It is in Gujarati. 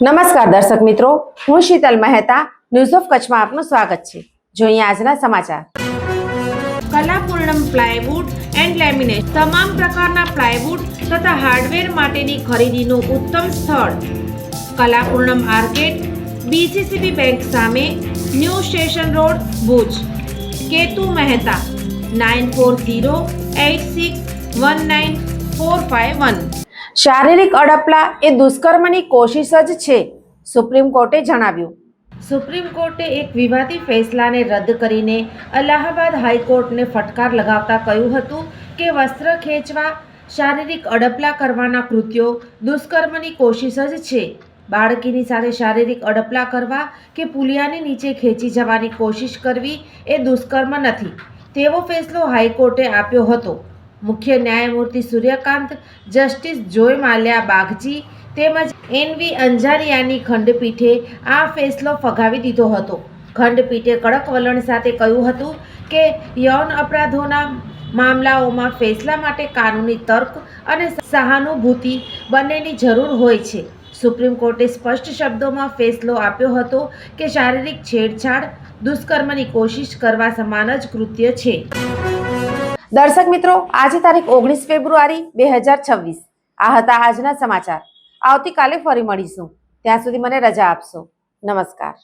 નમસ્કાર દર્શક મિત્રો, હું શીતલ મહેતા ન્યૂઝ ઓફ કચ્છમાં આપનું સ્વાગત છે। જોઈએ આજના સમાચાર। કલાપૂર્ણમ પ્લાયવુડ એન્ડ લેમિનેટ તમામ પ્રકારના પ્લાયવુડ તથા હાર્ડવેર માટેની ખરીદીનું ઉત્તમ સ્થળ કલાપૂર્ણમ આર્કેડ, બીસીસીબી બેંક સામે, new station road, Bhuj. Ketu Mehta 9408619451। શારીરિક અડપલા એ દુષ્કર્મની કોશિશ જ છે, સુપ્રીમ કોર્ટે જણાવ્યું। સુપ્રીમ કોર્ટે એક વિવાદી ફેસલાને રદ કરીને અલ્હાબાદ હાઈકોર્ટને ફટકાર લગાવતા કહ્યું હતું કે વસ્ત્ર ખેંચવા, શારીરિક અડપલા કરવાના કૃત્યો દુષ્કર્મની કોશિશ જ છે। બાળકીની સાથે શારીરિક અડપલા કરવા કે પુલિયાની નીચે ખેંચી જવાની કોશિશ કરવી એ દુષ્કર્મ નથી, તેવો ફેસલો હાઈકોર્ટે આપ્યો હતો। મુખ્ય ન્યાયમૂર્તિ સૂર્યકાંત, જસ્ટિસ જોય માલ્યા બાગચી તેમજ એનવી અંજારિયાની ખંડપીઠે આ ફેસલો ફગાવી દીધો હતો। ખંડપીઠે કડક વલણ સાથે કહ્યું હતું કે યૌન અપરાધોના મામલાઓમાં ફેસલા માટે કાનૂની તર્ક અને સહાનુભૂતિ બંનેની જરૂર હોય છે। સુપ્રીમ કોર્ટે સ્પષ્ટ શબ્દોમાં ફેસલો આપ્યો હતો કે શારીરિક છેડછાડ દુષ્કર્મની કોશિશ કરવા સમાન જ કૃત્ય છે। દર્શક મિત્રો, આજે તારીખ 19 ફેબ્રુઆરી 2026। આ હતા આજના સમાચાર। આવતીકાલે ફરી મળીશું, ત્યાં સુધી મને રજા આપશો। નમસ્કાર।